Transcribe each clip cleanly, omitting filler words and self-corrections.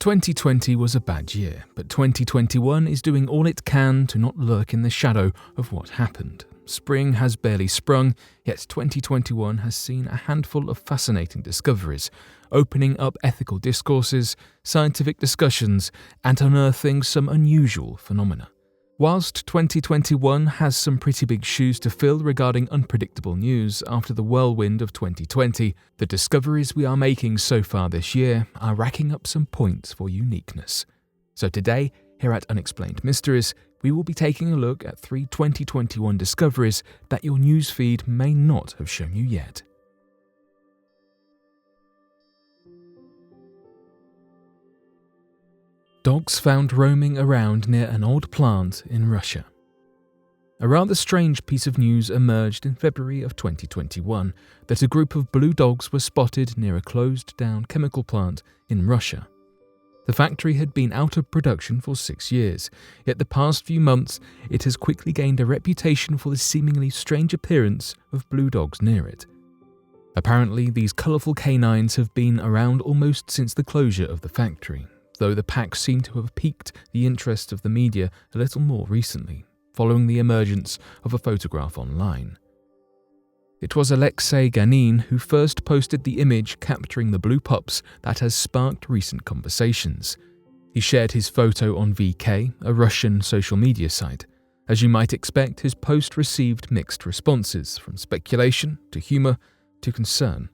2020 was a bad year, but 2021 is doing all it can to not lurk in the shadow of what happened. Spring has barely sprung, yet 2021 has seen a handful of fascinating discoveries, opening up ethical discourses, scientific discussions, and unearthing some unusual phenomena. Whilst 2021 has some pretty big shoes to fill regarding unpredictable news after the whirlwind of 2020, the discoveries we are making so far this year are racking up some points for uniqueness. So today, here at Unexplained Mysteries, we will be taking a look at 3 2021 discoveries that your newsfeed may not have shown you yet. Dogs found roaming around near an old plant in Russia. A rather strange piece of news emerged in February of 2021 that a group of blue dogs were spotted near a closed-down chemical plant in Russia. The factory had been out of production for 6 years, yet the past few months it has quickly gained a reputation for the seemingly strange appearance of blue dogs near it. Apparently, these colourful canines have been around almost since the closure of the factory, though the pack seem to have piqued the interest of the media a little more recently, following the emergence of a photograph online. It was Alexei Ganin who first posted the image capturing the blue pups that has sparked recent conversations. He shared his photo on VK, a Russian social media site. As you might expect, his post received mixed responses, from speculation to humour to concern.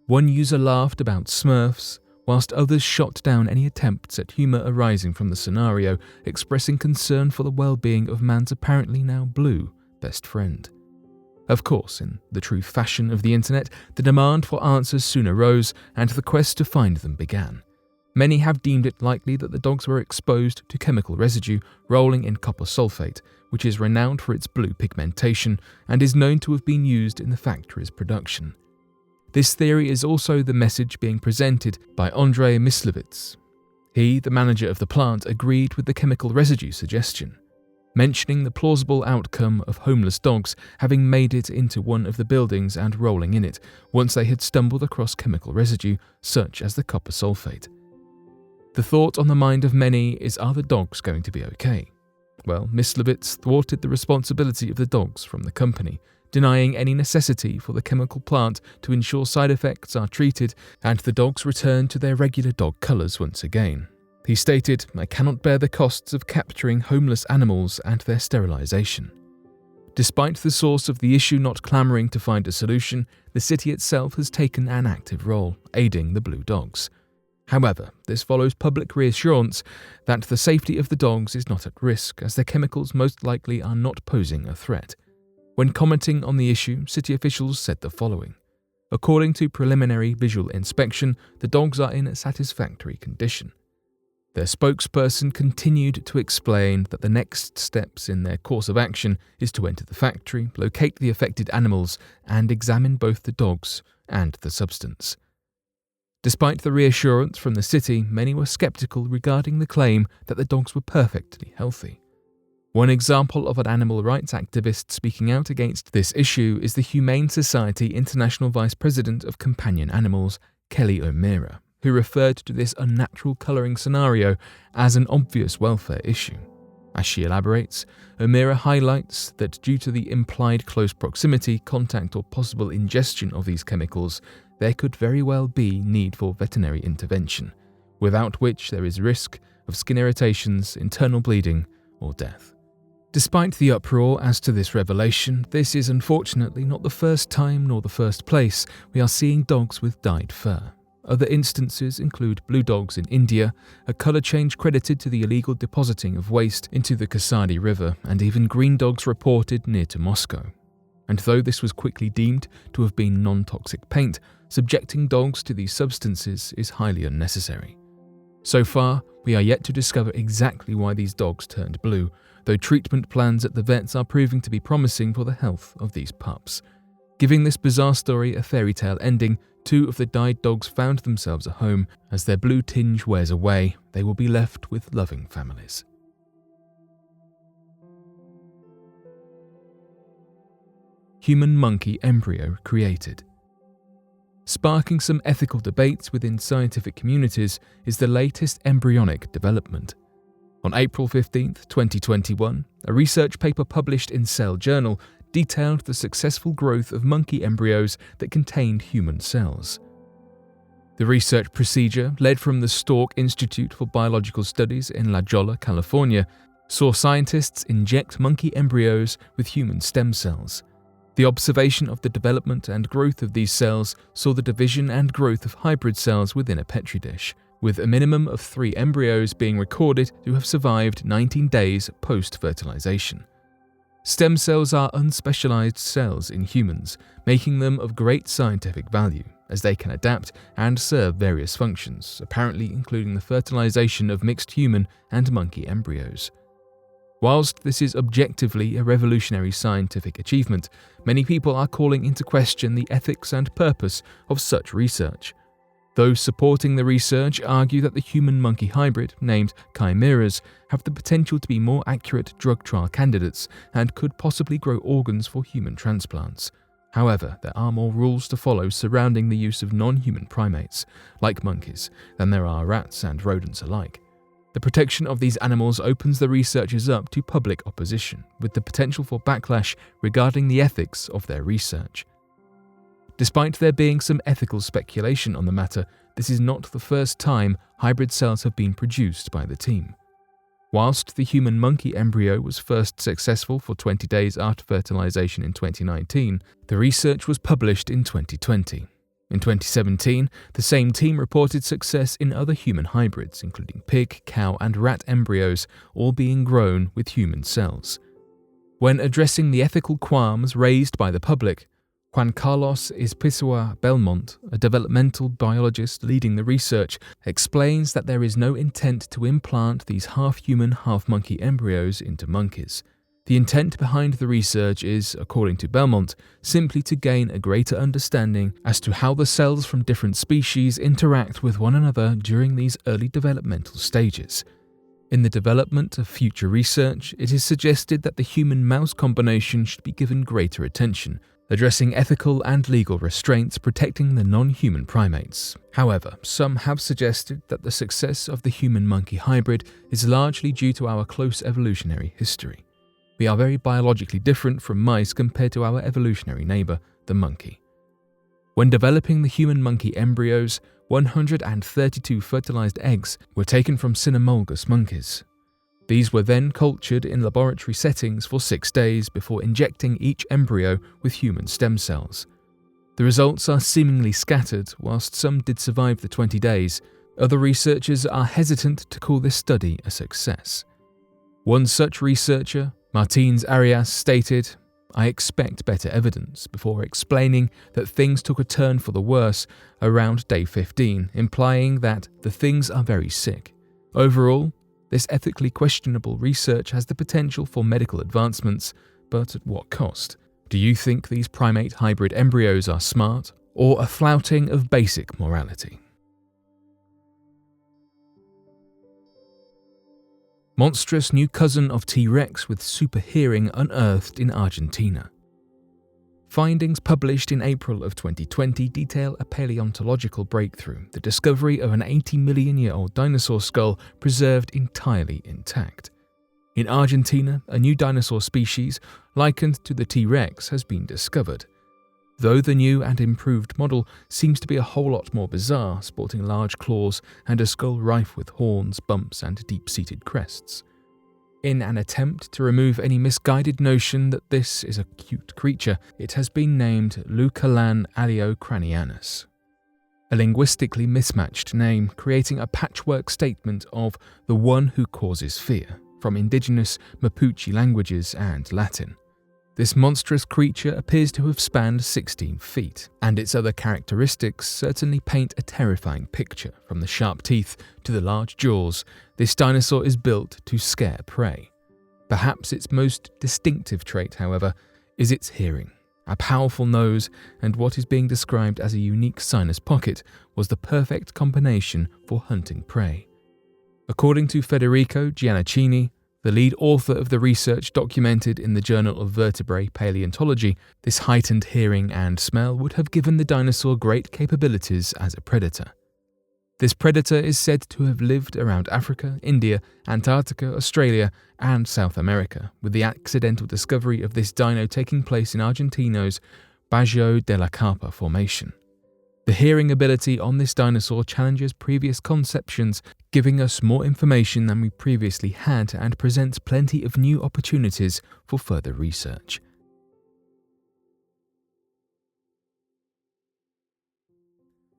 One user laughed about Smurfs, whilst others shot down any attempts at humour arising from the scenario, expressing concern for the well-being of man's apparently now blue best friend. Of course, in the true fashion of the internet, the demand for answers soon arose, and the quest to find them began. Many have deemed it likely that the dogs were exposed to chemical residue rolling in copper sulfate, which is renowned for its blue pigmentation and is known to have been used in the factory's production. This theory is also the message being presented by Andrei Myslivets. He, the manager of the plant, agreed with the chemical residue suggestion, mentioning the plausible outcome of homeless dogs having made it into one of the buildings and rolling in it once they had stumbled across chemical residue such as the copper sulfate. The thought on the mind of many is, are the dogs going to be okay? Well, Myslivets thwarted the responsibility of the dogs from the company, denying any necessity for the chemical plant to ensure side effects are treated and the dogs return to their regular dog colours once again. He stated, "I cannot bear the costs of capturing homeless animals and their sterilisation." Despite the source of the issue not clamouring to find a solution, the city itself has taken an active role, aiding the blue dogs. However, this follows public reassurance that the safety of the dogs is not at risk, as their chemicals most likely are not posing a threat. When commenting on the issue, city officials said the following: "According to preliminary visual inspection, the dogs are in a satisfactory condition." Their spokesperson continued to explain that the next steps in their course of action is to enter the factory, locate the affected animals, and examine both the dogs and the substance. Despite the reassurance from the city, many were skeptical regarding the claim that the dogs were perfectly healthy. One example of an animal rights activist speaking out against this issue is the Humane Society International Vice President of Companion Animals, Kelly O'Meara, who referred to this unnatural colouring scenario as an obvious welfare issue. As she elaborates, O'Meara highlights that due to the implied close proximity, contact or possible ingestion of these chemicals, there could very well be need for veterinary intervention, without which there is risk of skin irritations, internal bleeding, or death. Despite the uproar as to this revelation, this is unfortunately not the first time nor the first place we are seeing dogs with dyed fur. Other instances include blue dogs in India, a colour change credited to the illegal depositing of waste into the Kasadi River, and even green dogs reported near to Moscow. And though this was quickly deemed to have been non-toxic paint, subjecting dogs to these substances is highly unnecessary. So far, we are yet to discover exactly why these dogs turned blue, though treatment plans at the vets are proving to be promising for the health of these pups. Giving this bizarre story a fairy tale ending, 2 of the dyed dogs found themselves a home. As their blue tinge wears away, they will be left with loving families. Human monkey embryo created. Sparking some ethical debates within scientific communities is the latest embryonic development. On April 15, 2021, a research paper published in Cell Journal detailed the successful growth of monkey embryos that contained human cells. The research procedure, led from the Stork Institute for Biological Studies in La Jolla, California, saw scientists inject monkey embryos with human stem cells. The observation of the development and growth of these cells saw the division and growth of hybrid cells within a petri dish, with a minimum of 3 embryos being recorded to have survived 19 days post-fertilization. Stem cells are unspecialized cells in humans, making them of great scientific value, as they can adapt and serve various functions, apparently including the fertilization of mixed human and monkey embryos. Whilst this is objectively a revolutionary scientific achievement, many people are calling into question the ethics and purpose of such research. Those supporting the research argue that the human-monkey hybrid, named chimeras, have the potential to be more accurate drug trial candidates and could possibly grow organs for human transplants. However, there are more rules to follow surrounding the use of non-human primates, like monkeys, than there are rats and rodents alike. The protection of these animals opens the researchers up to public opposition, with the potential for backlash regarding the ethics of their research. Despite there being some ethical speculation on the matter, this is not the first time hybrid cells have been produced by the team. Whilst the human-monkey embryo was first successful for 20 days after fertilization in 2019, the research was published in 2020. In 2017, the same team reported success in other human hybrids, including pig, cow, and rat embryos, all being grown with human cells. When addressing the ethical qualms raised by the public, Juan Carlos Izpisua Belmont, a developmental biologist leading the research, explains that there is no intent to implant these half-human, half-monkey embryos into monkeys. The intent behind the research is, according to Belmont, simply to gain a greater understanding as to how the cells from different species interact with one another during these early developmental stages. In the development of future research, it is suggested that the human-mouse combination should be given greater attention, addressing ethical and legal restraints protecting the non-human primates. However, some have suggested that the success of the human-monkey hybrid is largely due to our close evolutionary history. We are very biologically different from mice compared to our evolutionary neighbor, the monkey. When developing the human-monkey embryos, 132 fertilized eggs were taken from cynomolgus monkeys. These were then cultured in laboratory settings for 6 days before injecting each embryo with human stem cells. The results are seemingly scattered. Whilst some did survive the 20 days, other researchers are hesitant to call this study a success. One such researcher, Martins Arias, stated, "I expect better evidence," before explaining that things took a turn for the worse around day 15, implying that the things are very sick. Overall, this ethically questionable research has the potential for medical advancements, but at what cost? Do you think these primate hybrid embryos are smart, or a flouting of basic morality? Monstrous new cousin of TRex with super hearing unearthed in Argentina. Findings published in April of 2020 detail a paleontological breakthrough, the discovery of an 80-million-year-old dinosaur skull preserved entirely intact. In Argentina, a new dinosaur species, likened to the T-Rex, has been discovered. Though the new and improved model seems to be a whole lot more bizarre, sporting large claws and a skull rife with horns, bumps, and deep-seated crests. In an attempt to remove any misguided notion that this is a cute creature, it has been named Leucolan aleocranianus, a linguistically mismatched name creating a patchwork statement of the one who causes fear, from indigenous Mapuche languages and Latin. This monstrous creature appears to have spanned 16 feet, and its other characteristics certainly paint a terrifying picture. From the sharp teeth to the large jaws, this dinosaur is built to scare prey. Perhaps its most distinctive trait, however, is its hearing. A powerful nose and what is being described as a unique sinus pocket was the perfect combination for hunting prey. According to Federico Giannaccini, The lead author of the research documented in the Journal of Vertebrate Paleontology, this heightened hearing and smell would have given the dinosaur great capabilities as a predator. This predator is said to have lived around Africa, India, Antarctica, Australia, and South America, with the accidental discovery of this dino taking place in Argentina's Bajo de la Carpa formation. The hearing ability on this dinosaur challenges previous conceptions, giving us more information than we previously had and presents plenty of new opportunities for further research.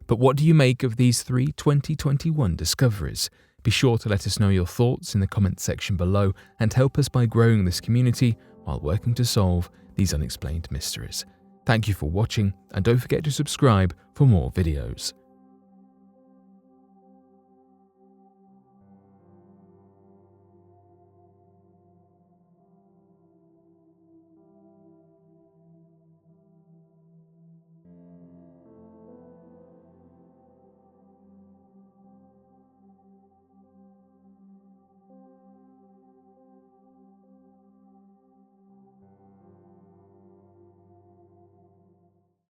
But what do you make of these 3 2021 discoveries? Be sure to let us know your thoughts in the comments section below and help us by growing this community while working to solve these unexplained mysteries. Thank you for watching, and don't forget to subscribe for more videos.